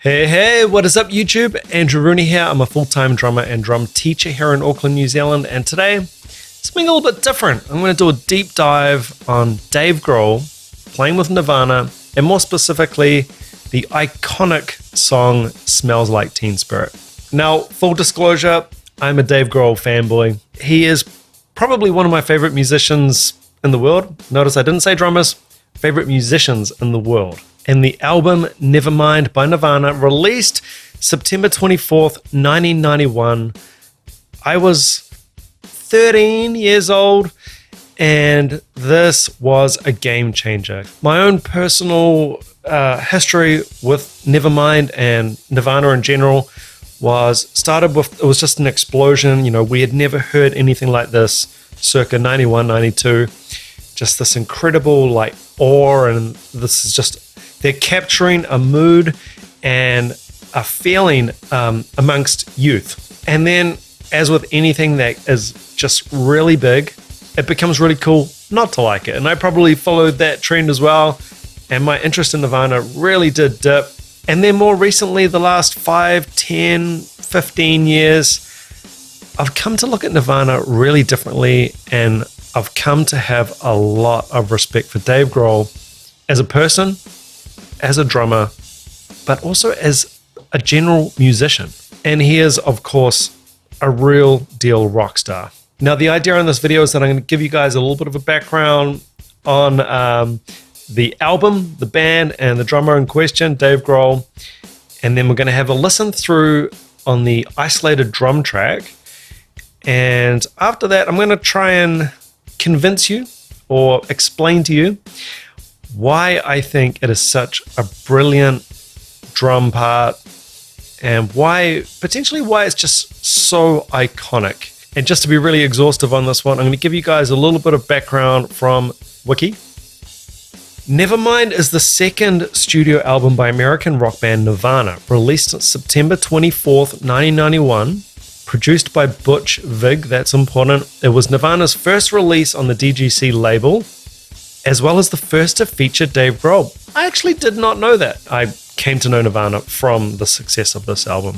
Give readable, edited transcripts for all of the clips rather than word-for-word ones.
Hey, what is up YouTube? Andrew Rooney here. I'm a full-time drummer and drum teacher here in Auckland, New Zealand, and today, something a little bit different. I'm going to do a deep dive on Dave Grohl playing with Nirvana, and more specifically, the iconic song Smells Like Teen Spirit. Now, full disclosure, I'm a Dave Grohl fanboy. He is probably one of my favorite musicians in the world. Notice I didn't say drummers, favorite musicians in the world. And the album Nevermind by Nirvana, released September 24th, 1991. I was 13 years old, and this was a game changer. My own personal history with Nevermind and Nirvana in general started with, it was just an explosion. You know, we had never heard anything like this circa 91, 92. Just this incredible like awe, and this is just, they're capturing a mood and a feeling amongst youth. And then, as with anything that is just really big, it becomes really cool not to like it. And I probably followed that trend as well. And my interest in Nirvana really did dip. And then more recently, the last 5, 10, 15 years, I've come to look at Nirvana really differently. And I've come to have a lot of respect for Dave Grohl as a person, as a drummer, but also as a general musician. And he is, of course, a real deal rock star. Now, the idea in this video is that I'm going to give you guys a little bit of a background on the album, the band, and the drummer in question, Dave Grohl. And then we're going to have a listen through on the isolated drum track. And after that, I'm going to try and convince you or explain to you why I think it is such a brilliant drum part, and potentially why it's just so iconic. And just to be really exhaustive on this one, I'm going to give you guys a little bit of background from Wiki. Nevermind is the second studio album by American rock band Nirvana, released September 24th, 1991, produced by Butch Vig, that's important. It was Nirvana's first release on the DGC label, as well as the first to feature Dave Grohl. I actually did not know that. I came to know Nirvana from the success of this album.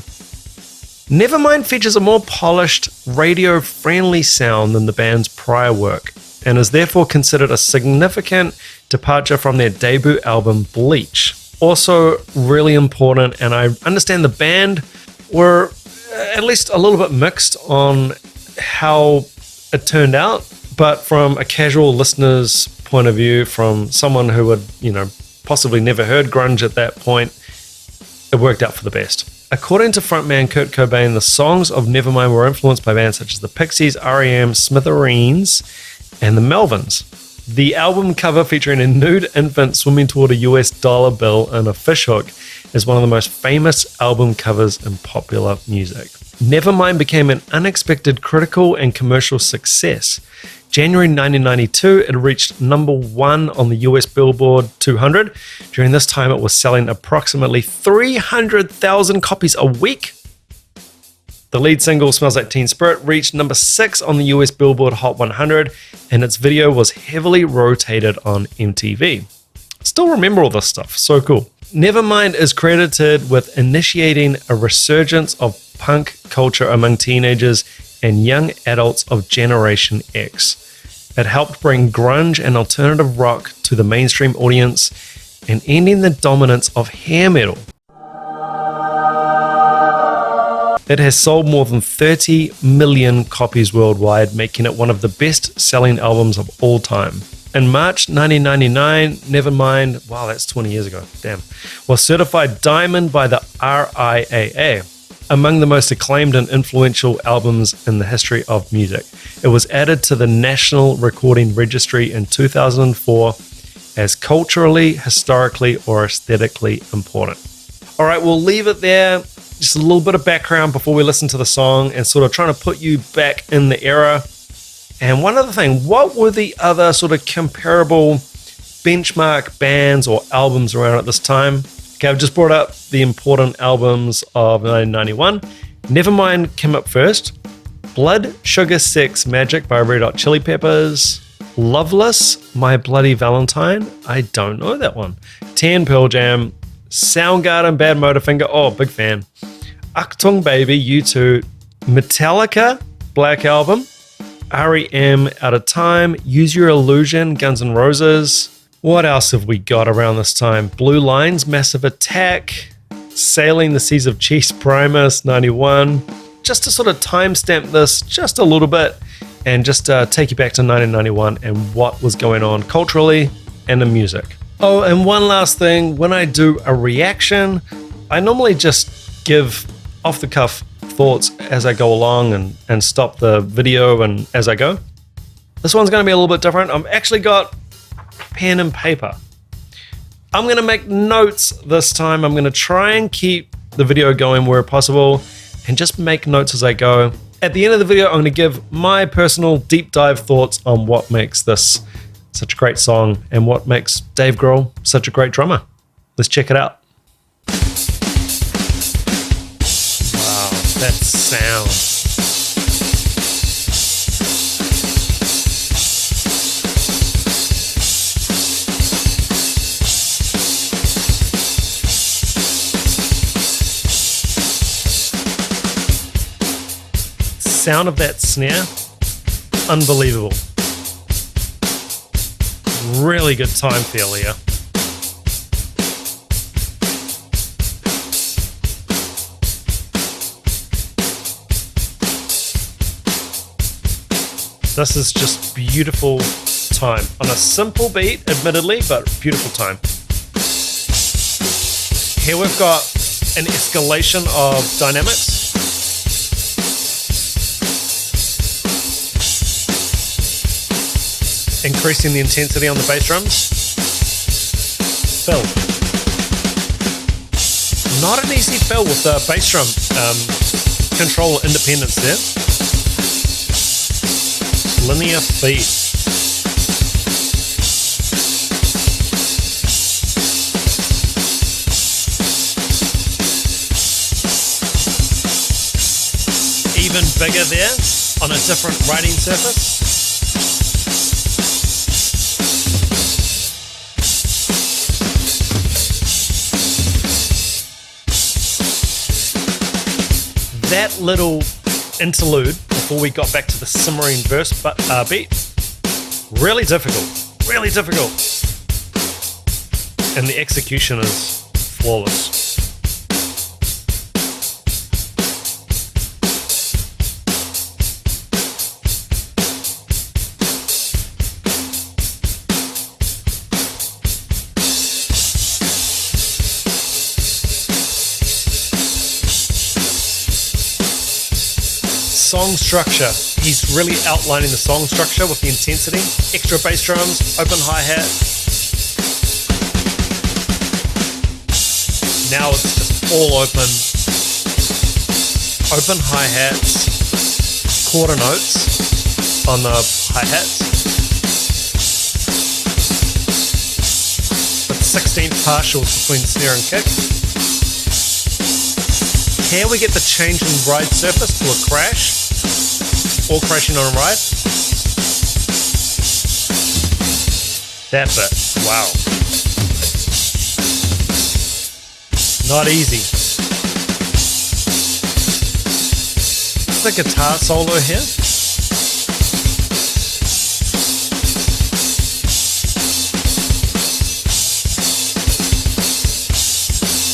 Nevermind features a more polished, radio-friendly sound than the band's prior work, and is therefore considered a significant departure from their debut album, Bleach. Also really important, and I understand the band were at least a little bit mixed on how it turned out, but from a casual listener's point of view, from someone who had, possibly never heard grunge at that point, it worked out for the best. According to frontman Kurt Cobain, the songs of Nevermind were influenced by bands such as the Pixies, R.E.M., Smithereens, and the Melvins. The album cover featuring a nude infant swimming toward a US dollar bill and a fishhook is one of the most famous album covers in popular music. Nevermind became an unexpected critical and commercial success. January 1992, it reached number 1 on the US Billboard 200. During this time, it was selling approximately 300,000 copies a week. The lead single, Smells Like Teen Spirit, reached number 6 on the US Billboard Hot 100, and its video was heavily rotated on MTV. Still remember all this stuff, so cool. Nevermind is credited with initiating a resurgence of punk culture among teenagers and young adults of Generation X. It helped bring grunge and alternative rock to the mainstream audience and ending the dominance of hair metal. It has sold more than 30 million copies worldwide, making it one of the best-selling albums of all time. In March 1999, Nevermind, wow, that's 20 years ago, damn, was certified diamond by the RIAA, among the most acclaimed and influential albums in the history of music. It was added to the National Recording Registry in 2004 as culturally, historically, or aesthetically important. All right, we'll leave it there. Just a little bit of background before we listen to the song and sort of trying to put you back in the era. And one other thing, what were the other sort of comparable benchmark bands or albums around at this time? Okay, I've just brought up the important albums of 1991. Nevermind came up first. Blood, Sugar, Sex, Magic by Red Hot Chili Peppers. Loveless, My Bloody Valentine. I don't know that one. 10, Pearl Jam. Soundgarden, Bad Motorfinger, oh, big fan. Achtung Baby, U2, Metallica, Black Album, REM, Out of Time, Use Your Illusion, Guns N' Roses. What else have we got around this time? Blue Lines, Massive Attack, Sailing the Seas of Cheese, Primus, 91. Just to sort of timestamp this just a little bit and just take you back to 1991 and what was going on culturally and in music. Oh, and one last thing, when I do a reaction, I normally just give off-the-cuff thoughts as I go along and stop the video and as I go. This one's going to be a little bit different. I've actually got pen and paper. I'm going to make notes this time. I'm going to try and keep the video going where possible and just make notes as I go. At the end of the video, I'm going to give my personal deep dive thoughts on what makes this such a great song and what makes Dave Grohl such a great drummer. Let's check it out. Wow, that sound. Sound of that snare, unbelievable. Really good time feel here. This is just beautiful time on a simple beat, admittedly, but beautiful time. Here we've got an escalation of dynamics. Increasing the intensity on the bass drums. Fill. Not an easy fill with the bass drum control independence there. Linear feed. Even bigger there on a different writing surface. That little interlude before we got back to the simmering verse beat, really difficult. And the execution is flawless. Song structure. He's really outlining the song structure with the intensity. Extra bass drums, open hi-hat. Now it's just all open. Open hi-hats, quarter notes on the hi-hats. With 16th partials between snare and kick. Here we get the change in ride surface to a crash. Or crashing on a ride. That bit, wow. Not easy. The guitar solo here.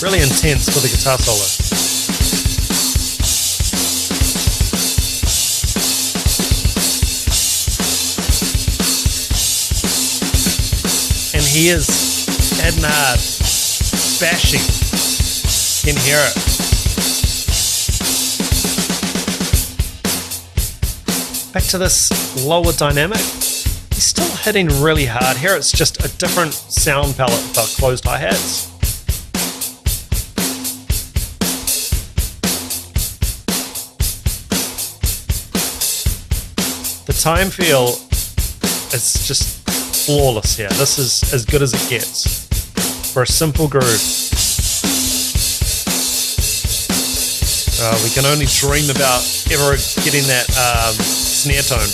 Really intense for the guitar solo. He is heading hard, bashing. You can hear it. Back to this lower dynamic. He's still hitting really hard. Here it's just a different sound palette with our closed hi-hats. The time feel is just flawless here. This is as good as it gets for a simple groove. We can only dream about ever getting that snare tone.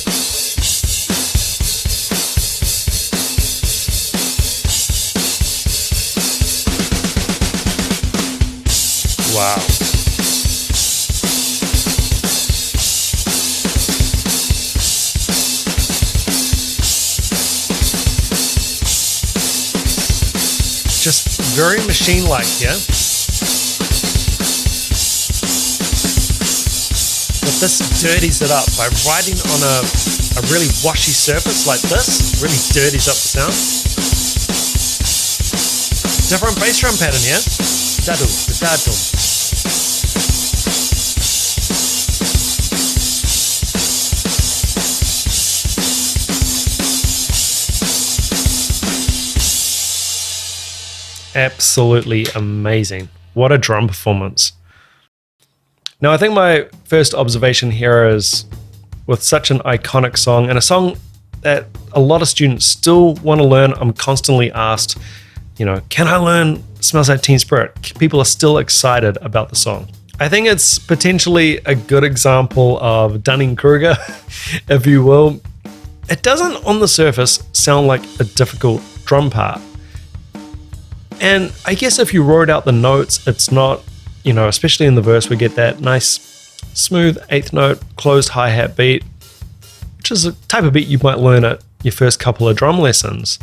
Wow. Just very machine-like here. But this dirties it up by riding on a really washy surface like this. Really dirties up the sound. Different bass drum pattern here. Da-dum, da-dum. Absolutely amazing. What a drum performance. Now, I think my first observation here is with such an iconic song and a song that a lot of students still want to learn. I'm constantly asked, you know, can I learn Smells Like Teen Spirit? People are still excited about the song. I think it's potentially a good example of Dunning-Kruger, if you will. It doesn't on the surface sound like a difficult drum part. And I guess if you wrote out the notes, it's not, you know, especially in the verse, we get that nice, smooth 8th note, closed hi-hat beat, which is a type of beat you might learn at your first couple of drum lessons.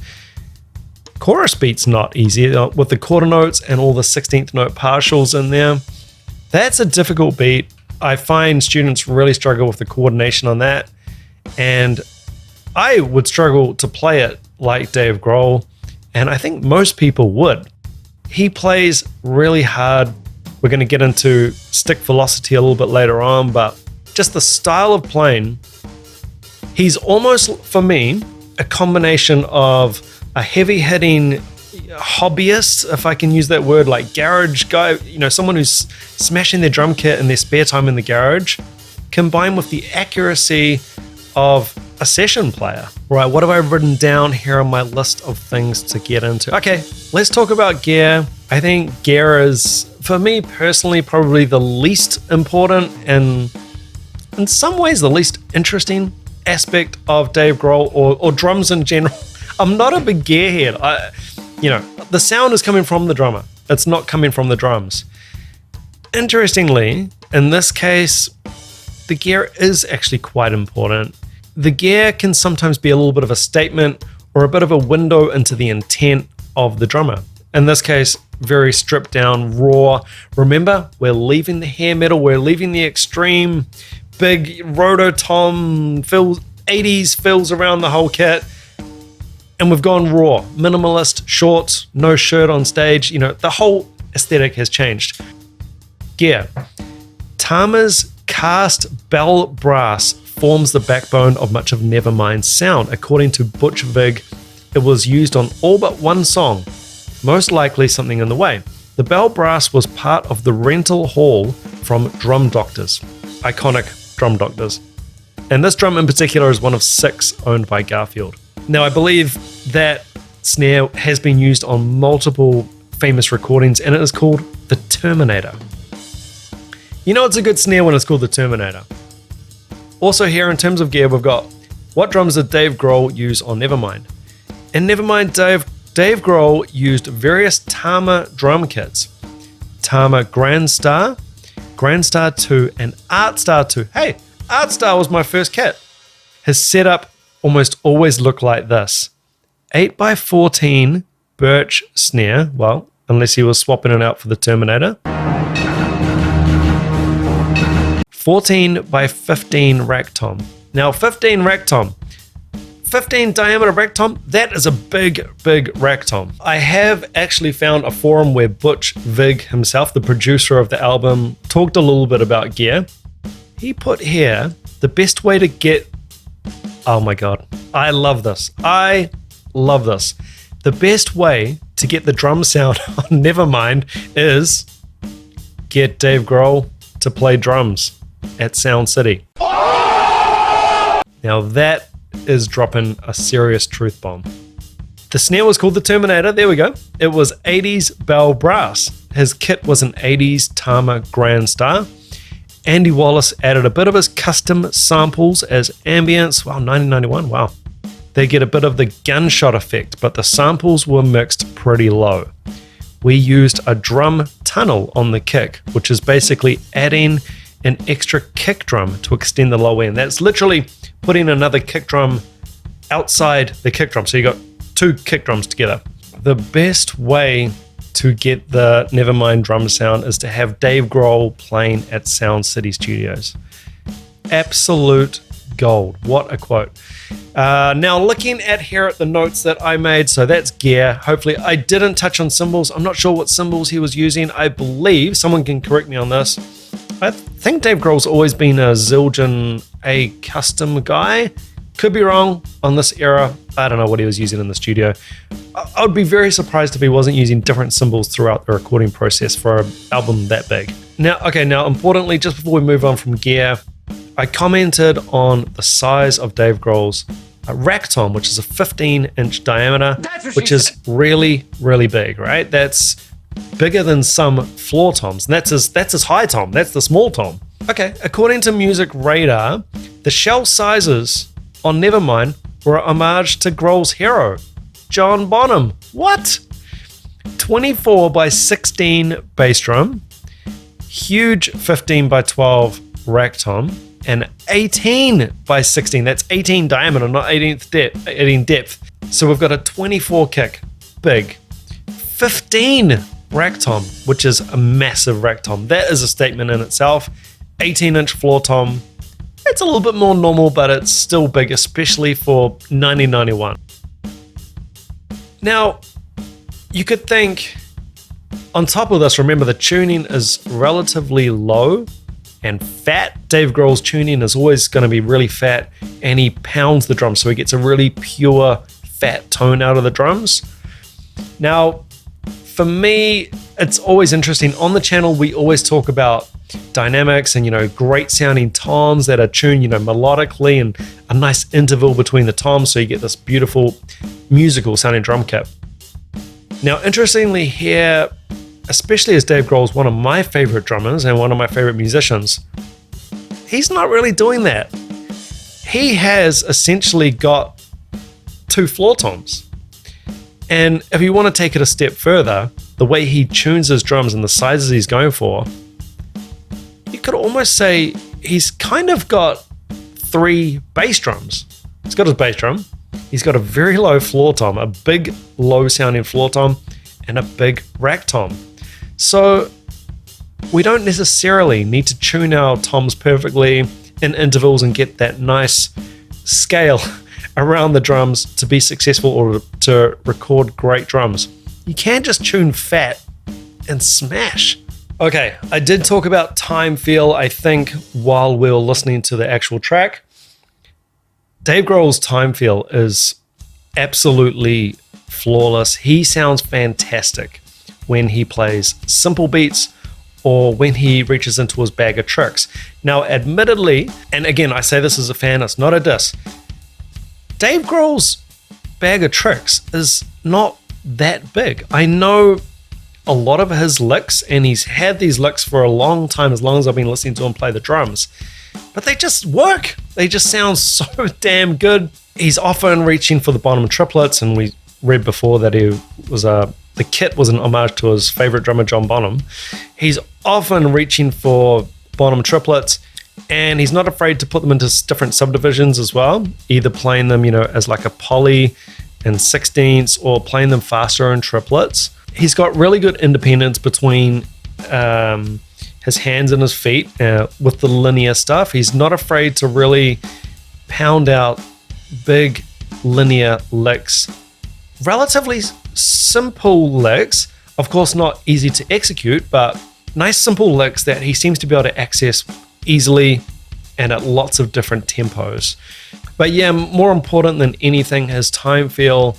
Chorus beat's not easy, with the quarter notes and all the 16th note partials in there. That's a difficult beat. I find students really struggle with the coordination on that, and I would struggle to play it like Dave Grohl. And I think most people would. He plays really hard. We're going to get into stick velocity a little bit later on, but just the style of playing, he's almost, for me, a combination of a heavy-hitting hobbyist, if I can use that word, like garage guy, you know, someone who's smashing their drum kit in their spare time in the garage, combined with the accuracy of a session player. Right, what have I written down here on my list of things to get into? Okay, let's talk about gear. I think gear is, for me personally, probably the least important and in some ways the least interesting aspect of Dave Grohl or drums in general. I'm not a big gearhead. You know, the sound is coming from the drummer. It's not coming from the drums. Interestingly, in this case, the gear is actually quite important. The gear can sometimes be a little bit of a statement or a bit of a window into the intent of the drummer. In this case, very stripped down, raw. Remember, we're leaving the hair metal, we're leaving the extreme, big rototom, 80s fills around the whole kit, and we've gone raw, minimalist, shorts, no shirt on stage. You know, the whole aesthetic has changed. Gear. Tama's cast bell brass forms the backbone of much of Nevermind's sound. According to Butch Vig, it was used on all but one song, most likely Something in the Way. The bell brass was part of the rental hall from Drum Doctors, iconic Drum Doctors. And this drum in particular is one of 6 owned by Garfield. Now, I believe that snare has been used on multiple famous recordings, and it is called the Terminator. You know it's a good snare when it's called the Terminator. Also here in terms of gear, we've got what drums did Dave Grohl use on Nevermind? In Nevermind, Dave Grohl used various Tama drum kits. Tama Grand Star, Grand Star 2, and Art Star 2. Hey, Art Star was my first kit. His setup almost always looked like this. 8x14 birch snare, well, unless he was swapping it out for the Terminator. 14x15 rack tom. Now 15 rack tom, 15 diameter rack tom, that is a big rack tom. I have actually found a forum where Butch Vig himself, the producer of the album, talked a little bit about gear. He put here the best way to get, oh my God, I love this. I love this. The best way to get the drum sound on Nevermind is get Dave Grohl to play drums at Sound City. Now that is dropping a serious truth bomb. The snare was called the Terminator, there we go. It was 80s bell brass. His kit was an 80s Tama Grand Star. Andy Wallace added a bit of his custom samples as ambience. Wow, 1991, wow. They get a bit of the gunshot effect, but the samples were mixed pretty low. we used a drum tunnel on the kick, which is basically adding an extra kick drum to extend the low end. That's literally putting another kick drum outside the kick drum. So you got two kick drums together. The best way to get the Nevermind drum sound is to have Dave Grohl playing at Sound City Studios. Absolute gold. What a quote. Now looking at here at the notes that I made, so that's gear. Hopefully I didn't touch on cymbals. I'm not sure what cymbals he was using. I believe, someone can correct me on this, I think Dave Grohl's always been a Zildjian A custom guy. Could be wrong on this era. I don't know what he was using in the studio. I would be very surprised if he wasn't using different cymbals throughout the recording process for an album that big. Now importantly, just before we move on from gear, I commented on the size of Dave Grohl's rack tom, which is a 15-inch diameter, which is really, really big, right? That's bigger than some floor toms. And that's his high tom. That's the small tom. Okay, according to Music Radar, the shell sizes on Nevermind were a homage to Grohl's hero, John Bonham. What? 24 by 16 bass drum, huge 15 by 12 rack tom, and 18 by 16. That's 18 diameter, not 18 depth. So we've got a 24 kick, big, 15 rack tom, which is a massive rack tom. That is a statement in itself. 18-inch floor tom. It's a little bit more normal, but it's still big, especially for 1991. Now, you could think, on top of this, remember the tuning is relatively low and fat. Dave Grohl's tuning is always going to be really fat, and he pounds the drums, so he gets a really pure, fat tone out of the drums. Now, for me, it's always interesting. On the channel, we always talk about dynamics and, great sounding toms that are tuned, melodically, and a nice interval between the toms, so you get this beautiful musical sounding drum kit. Now, interestingly here, especially as Dave Grohl is one of my favorite drummers and one of my favorite musicians, he's not really doing that. He has essentially got two floor toms. And if you want to take it a step further, the way he tunes his drums and the sizes he's going for, you could almost say he's kind of got three bass drums. He's got his bass drum, he's got a very low floor tom, a big low sounding floor tom, and a big rack tom. So we don't necessarily need to tune our toms perfectly in intervals and get that nice scale around the drums to be successful or to record great drums. You can't just tune fat and smash. Okay, I did talk about time feel, I think, while we were listening to the actual track. Dave Grohl's time feel is absolutely flawless. He sounds fantastic when he plays simple beats or when he reaches into his bag of tricks. Now, admittedly, and again, I say this as a fan, it's not a diss, Dave Grohl's bag of tricks is not that big. I know a lot of his licks, and he's had these licks for a long time, as long as I've been listening to him play the drums, but they just work. They just sound so damn good. He's often reaching for the bottom triplets, and we read before that the kit was an homage to his favorite drummer, John Bonham. He's often reaching for bottom triplets, and he's not afraid to put them into different subdivisions as well, either playing them, as like a poly and 16ths or playing them faster in triplets. He's got really good independence between his hands and his feet with the linear stuff. He's not afraid to really pound out big linear licks. Relatively simple licks, of course not easy to execute, but nice simple licks that he seems to be able to access easily and at lots of different tempos. But yeah, more important than anything, his time feel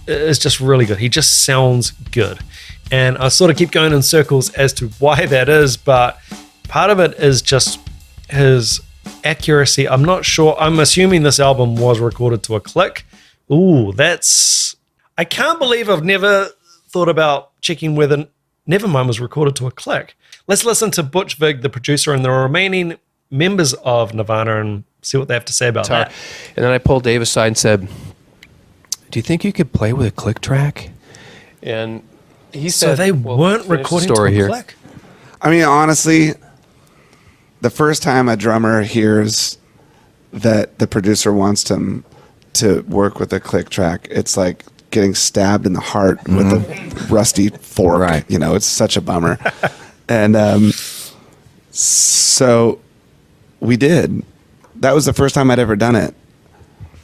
is just really good. He just sounds good. And I sort of keep going in circles as to why that is, but part of it is just his accuracy. I'm not sure. I'm assuming this album was recorded to a click. Ooh, I can't believe I've never thought about checking whether Nevermind was recorded to a click. Let's listen to Butch Vig, the producer, and the remaining members of Nirvana and see what they have to say about that. And then I pulled Dave aside and said, do you think you could play with a click track? And He So said they well, weren't finish the recording story to a here. click? I mean, honestly, the first time a drummer hears that the producer wants him to work with a click track, it's like getting stabbed in the heart with a rusty fork. Right. You know, it's such a bummer. And so we did. That was the first time I'd ever done it.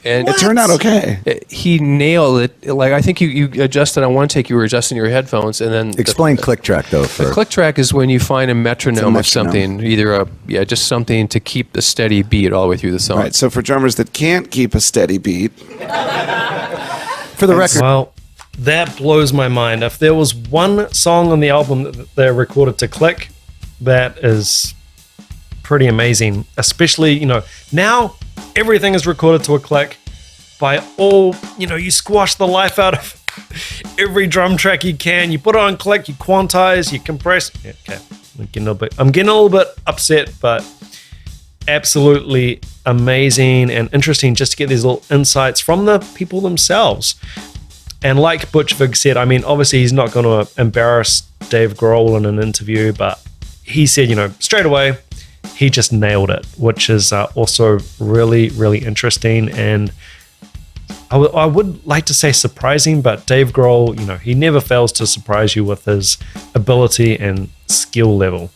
And It turned out okay. he nailed it. Like I think you adjusted on one take. You were adjusting your headphones, and then Explain click track though. the click track is when you find a metronome of something, either just something to keep the steady beat all the way through the song. Right. So for drummers that can't keep a steady beat, For the record, Well, that blows my mind. If there was one song on the album that they recorded to click, that is pretty amazing. Especially, now everything is recorded to a click by all, you squash the life out of every drum track you can. You put it on click, you quantize, you compress. Yeah, okay, I'm getting a little bit upset, but absolutely amazing and interesting just to get these little insights from the people themselves. And like Butch Vig said, I mean, obviously he's not going to embarrass Dave Grohl in an interview, but he said, straight away, he just nailed it, which is also really, really interesting. And I would like to say surprising, but Dave Grohl, he never fails to surprise you with his ability and skill level.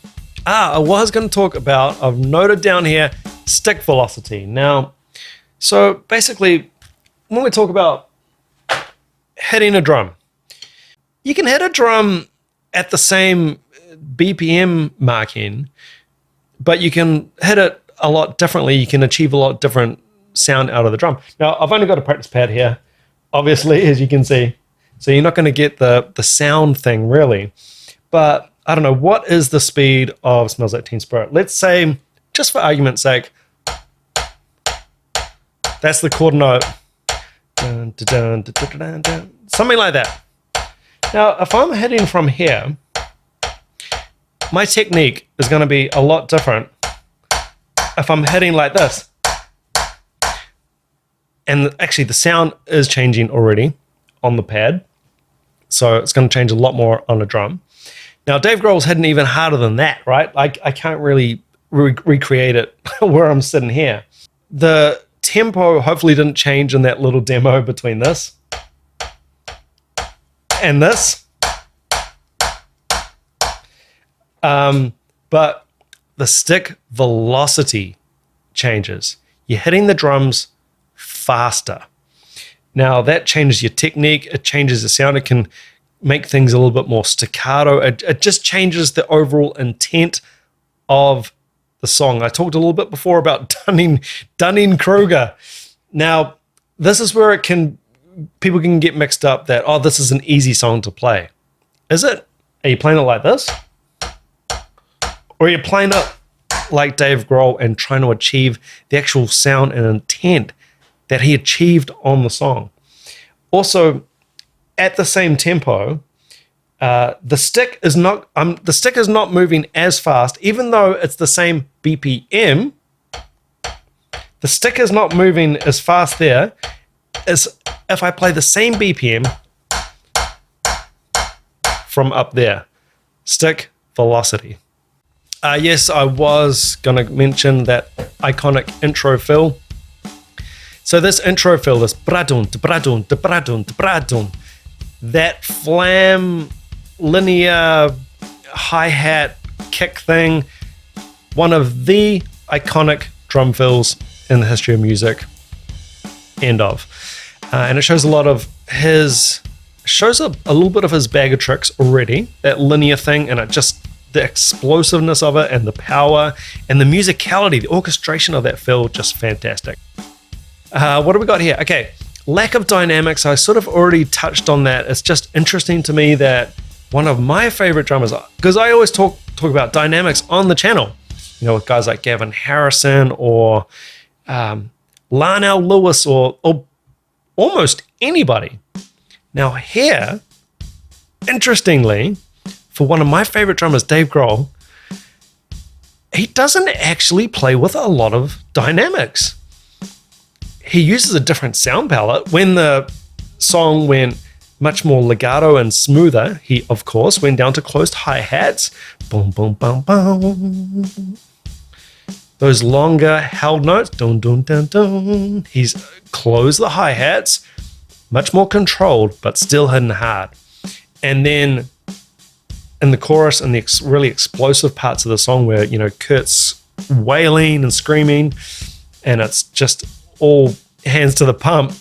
I was going to talk about, I've noted down here, stick velocity. Now, so basically, when we talk about hitting a drum, you can hit a drum at the same BPM marking, but you can hit it a lot differently. You can achieve a lot different sound out of the drum. Now, I've only got a practice pad here, obviously, as you can see. So you're not going to get the sound thing really. But I don't know, what is the speed of Smells Like Teen Spirit? Let's say, just for argument's sake, that's the chord note. Dun, dun, dun, dun, dun, dun, dun. Something like that. Now, if I'm hitting from here, my technique is going to be a lot different if I'm hitting like this. And actually, the sound is changing already on the pad. So it's going to change a lot more on a drum. Now, Dave Grohl's hitting even harder than that, right? I can't really recreate it where I'm sitting here. The tempo hopefully didn't change in that little demo between this and this. But the stick velocity changes. You're hitting the drums faster. Now that changes your technique. It changes the sound. It can make things a little bit more staccato. It just changes the overall intent of the song. I talked a little bit before about Dunning-Kruger. Now, this is where people can get mixed up that, this is an easy song to play. Is it? Are you playing it like this? Or are you playing it like Dave Grohl and trying to achieve the actual sound and intent that he achieved on the song? Also, at the same tempo, the stick is not moving as fast, even though it's the same BPM. The stick is not moving as fast there as if I play the same BPM from up there. Stick velocity. Yes, I was going to mention that iconic intro fill. So this intro fill, this bradun, bradun, bradun, bradun, that flam linear hi-hat kick thing, one of the iconic drum fills in the history of music. End of. And it shows a lot of shows a little bit of his bag of tricks already, that linear thing, and the explosiveness of it and the power and the musicality, the orchestration of that fill, just fantastic. What do we got here? Okay, lack of dynamics. I sort of already touched on that. It's just interesting to me that one of my favorite drummers, because I always talk about dynamics on the channel, with guys like Gavin Harrison or Larnell Lewis or almost anybody. Now here, interestingly, for one of my favorite drummers, Dave Grohl, he doesn't actually play with a lot of dynamics. He uses a different sound palette. When the song went much more legato and smoother. He, of course, went down to closed hi-hats. Boom, boom, boom, boom. Those longer held notes. Dun, dun, dun, dun. He's closed the hi-hats. Much more controlled, but still hitting hard. And then in the chorus and the really explosive parts of the song where, Kurt's wailing and screaming and it's just all hands to the pump,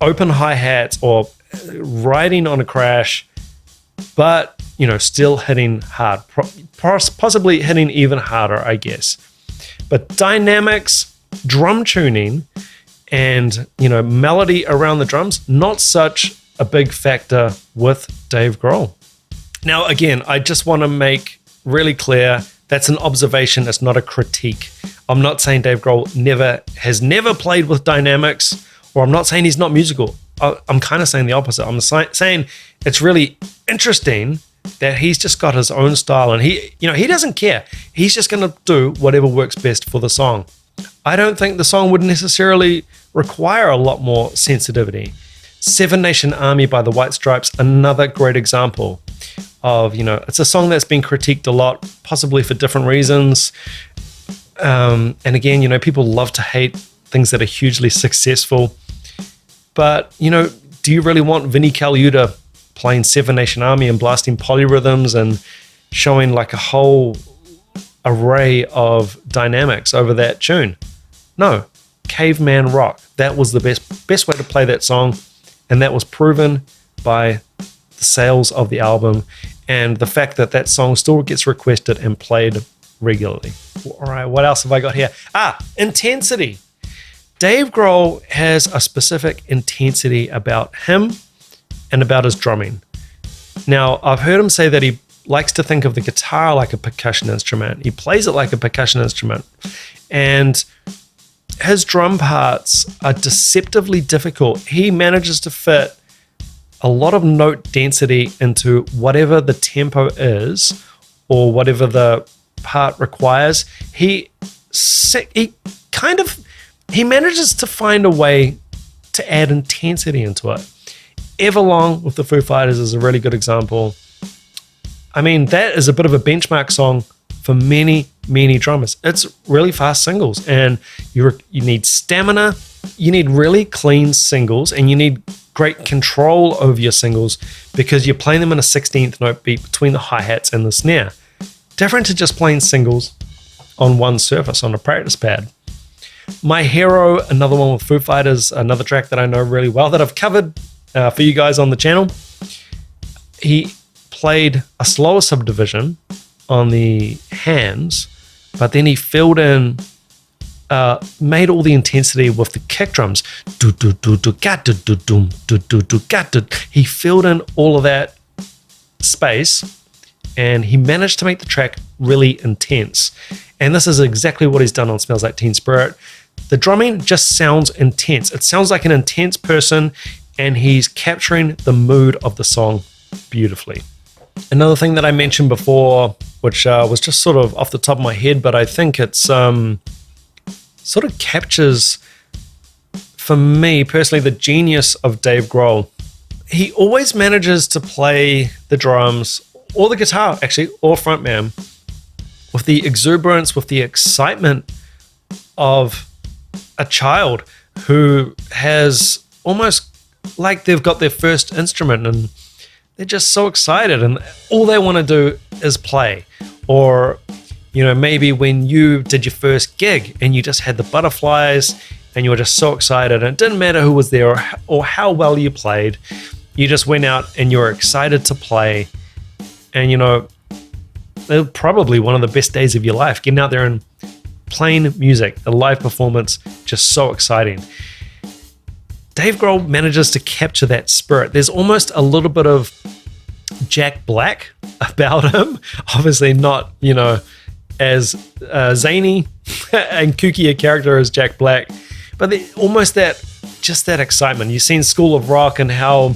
open hi-hats or riding on a crash, but, still hitting hard, possibly hitting even harder, I guess. But dynamics, drum tuning, and, melody around the drums, not such a big factor with Dave Grohl. Now, again, I just want to make really clear that's an observation. It's not a critique. I'm not saying Dave Grohl has never played with dynamics, or I'm not saying he's not musical. I'm kind of saying the opposite. I'm saying it's really interesting that he's just got his own style, and he doesn't care. He's just going to do whatever works best for the song. I don't think the song would necessarily require a lot more sensitivity. Seven Nation Army by the White Stripes, another great example of, it's a song that's been critiqued a lot, possibly for different reasons. And again, people love to hate things that are hugely successful. But, do you really want Vinnie Colaiuta playing Seven Nation Army and blasting polyrhythms and showing like a whole array of dynamics over that tune? No. Caveman rock. That was the best way to play that song. And that was proven by the sales of the album and the fact that that song still gets requested and played regularly. All right, what else have I got here? Intensity. Dave Grohl has a specific intensity about him and about his drumming. Now, I've heard him say that he likes to think of the guitar like a percussion instrument. He plays it like a percussion instrument. And his drum parts are deceptively difficult. He manages to fit a lot of note density into whatever the tempo is or whatever the part requires. He manages to find a way to add intensity into it. Everlong with the Foo Fighters is a really good example. I mean, that is a bit of a benchmark song for many, many drummers. It's really fast singles, and you need stamina, you need really clean singles, and you need great control over your singles because you're playing them in a 16th note beat between the hi-hats and the snare. Different to just playing singles on one surface on a practice pad. My Hero, another one with Foo Fighters, another track that I know really well that I've covered for you guys on the channel. He played a slower subdivision on the hands, but then he filled in, made all the intensity with the kick drums. He filled in all of that space, and he managed to make the track really intense. And this is exactly what he's done on Smells Like Teen Spirit. The drumming just sounds intense. It sounds like an intense person, and he's capturing the mood of the song beautifully. Another thing that I mentioned before, which was just sort of off the top of my head, but I think it's sort of captures, for me personally, the genius of Dave Grohl. He always manages to play the drums, or the guitar actually, or frontman, with the exuberance, with the excitement of a child who has almost like they've got their first instrument and they're just so excited and all they want to do is play. Or, maybe when you did your first gig and you just had the butterflies and you were just so excited and it didn't matter who was there or how well you played. You just went out and you were excited to play. And, they're probably one of the best days of your life, getting out there and playing music, a live performance, just so exciting. Dave Grohl manages to capture that spirit. There's almost a little bit of Jack Black about him. Obviously not, as zany and kooky a character as Jack Black, but almost that excitement. You've seen School of Rock and how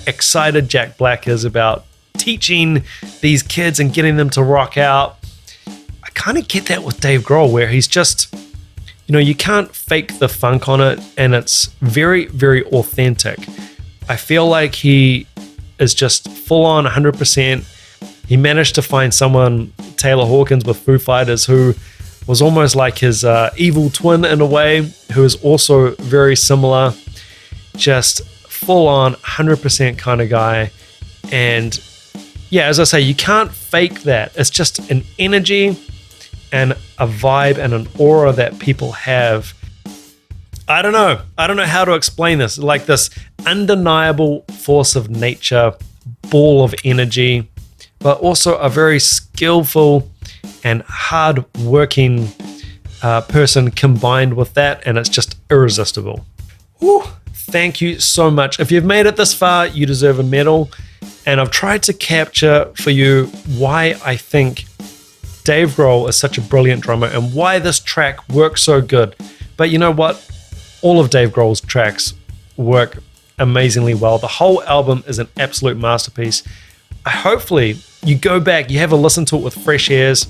excited Jack Black is about teaching these kids and getting them to rock out. I kind of get that with Dave Grohl, where he's just, you can't fake the funk on it, and it's very, very authentic. I feel like he is just full on 100%. He managed to find someone, Taylor Hawkins with Foo Fighters, who was almost like his evil twin in a way, who is also very similar, just full on 100% kind of guy. And yeah, as I say, you can't fake that. It's just an energy and a vibe and an aura that people have. I don't know how to explain this. Like this undeniable force of nature, ball of energy, but also a very skillful and hard-working person combined with that, and it's just irresistible. Whew. Thank you so much. If you've made it this far, you deserve a medal, and I've tried to capture for you why I think Dave Grohl is such a brilliant drummer and why this track works so good. But you know what? All of Dave Grohl's tracks work amazingly well. The whole album is an absolute masterpiece. Hopefully you go back, you have a listen to it with fresh ears,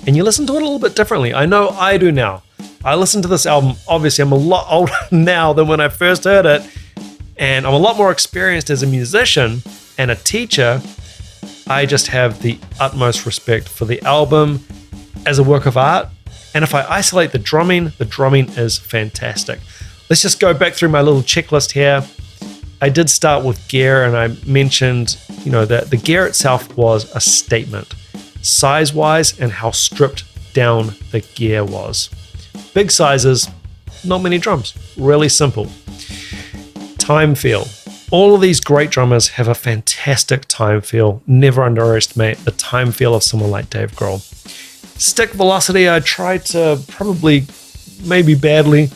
and you listen to it a little bit differently. I know I do now. I listen to this album, obviously I'm a lot older now than when I first heard it, and I'm a lot more experienced as a musician and a teacher. I just have the utmost respect for the album as a work of art, and if I isolate the drumming is fantastic. Let's just go back through my little checklist here. I did start with gear, and I mentioned, that the gear itself was a statement, size-wise, and how stripped down the gear was. Big sizes, not many drums. Really simple. Time feel. All of these great drummers have a fantastic time feel. Never underestimate the time feel of someone like Dave Grohl. Stick velocity, I tried to probably, maybe badly,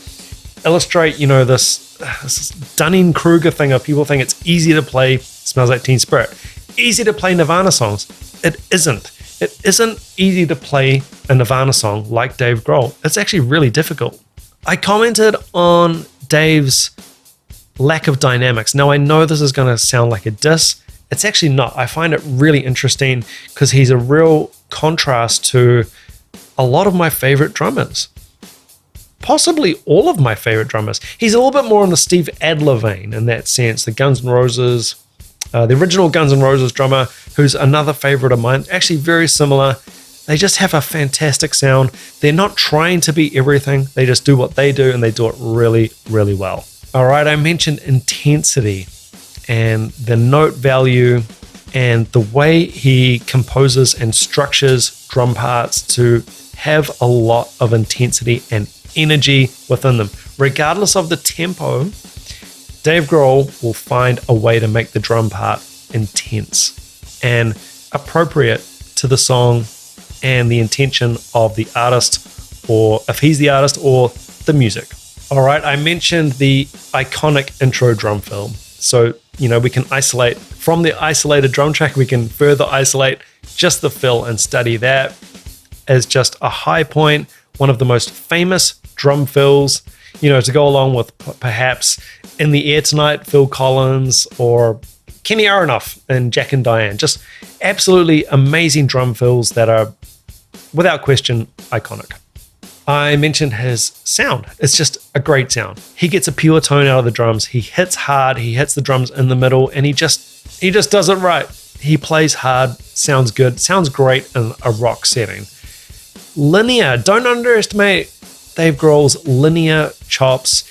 illustrate, this Dunning-Kruger thing of people think it's easy to play Smells Like Teen Spirit. Easy to play Nirvana songs. It isn't. It isn't easy to play a Nirvana song like Dave Grohl. It's actually really difficult. I commented on Dave's lack of dynamics. Now, I know this is going to sound like a diss. It's actually not. I find it really interesting because he's a real contrast to a lot of my favorite drummers. Possibly all of my favorite drummers. He's a little bit more in the Steve Adler vein in that sense. The Guns N' Roses, the original Guns N' Roses drummer, who's another favorite of mine. Actually very similar. They just have a fantastic sound. They're not trying to be everything. They just do what they do, and they do it really, really well. All right, I mentioned intensity and the note value and the way he composes and structures drum parts to have a lot of intensity and energy within them. Regardless of the tempo, Dave Grohl will find a way to make the drum part intense and appropriate to the song and the intention of the artist, or if he's the artist, or the music. All right, I mentioned the iconic intro drum fill. So, we can isolate from the isolated drum track, we can further isolate just the fill and study that as just a high point, one of the most famous drum fills, to go along with perhaps In the Air Tonight, Phil Collins, or Kenny Aronoff and Jack and Diane. Just absolutely amazing drum fills that are, without question, iconic. I mentioned his sound. It's just a great sound. He gets a pure tone out of the drums. He hits hard. He hits the drums in the middle, and he just does it right. He plays hard, sounds good, sounds great in a rock setting. Linear. Don't underestimate Dave Grohl's linear chops,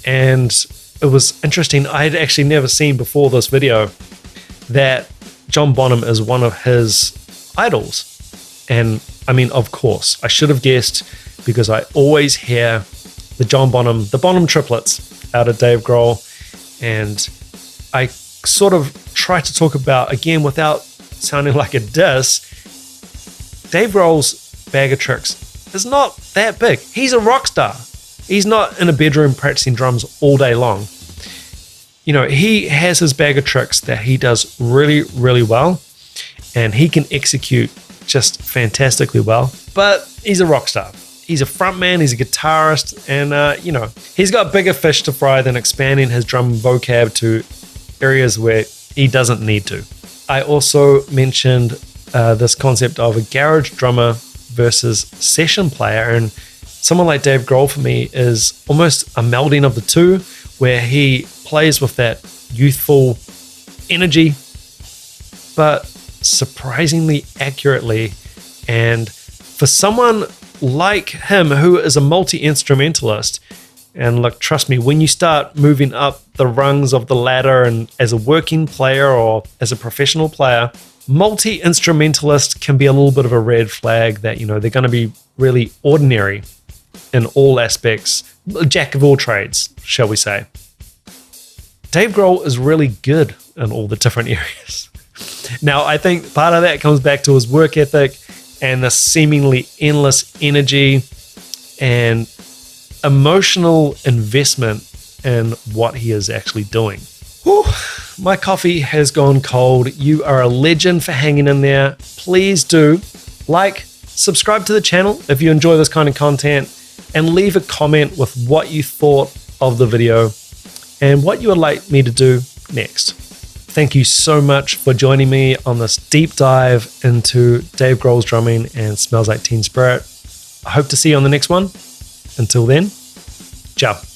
and it was interesting. I had actually never seen before this video that John Bonham is one of his idols. And I mean, of course, I should have guessed because I always hear the Bonham triplets out of Dave Grohl, and I sort of try to talk about, again, without sounding like a diss, Dave Grohl's bag of tricks is not that big. He's a rock star. He's not in a bedroom practicing drums all day long. He has his bag of tricks that he does really, really well, and he can execute just fantastically well, but he's a rock star. He's a frontman, he's a guitarist, and, he's got bigger fish to fry than expanding his drum vocab to areas where he doesn't need to. I also mentioned this concept of a garage drummer versus session player, and someone like Dave Grohl for me is almost a melding of the two, where he plays with that youthful energy, but surprisingly accurately. And for someone like him who is a multi-instrumentalist, and look, trust me, when you start moving up the rungs of the ladder and as a working player or as a professional player, multi-instrumentalist can be a little bit of a red flag that, they're going to be really ordinary in all aspects, jack of all trades, shall we say. Dave Grohl is really good in all the different areas. Now, I think part of that comes back to his work ethic and the seemingly endless energy and emotional investment in what he is actually doing. Whew, my coffee has gone cold. You are a legend for hanging in there. Please do subscribe to the channel if you enjoy this kind of content, and leave a comment with what you thought of the video and what you would like me to do next. Thank you so much for joining me on this deep dive into Dave Grohl's drumming and Smells Like Teen Spirit. I hope to see you on the next one. Until then, ciao.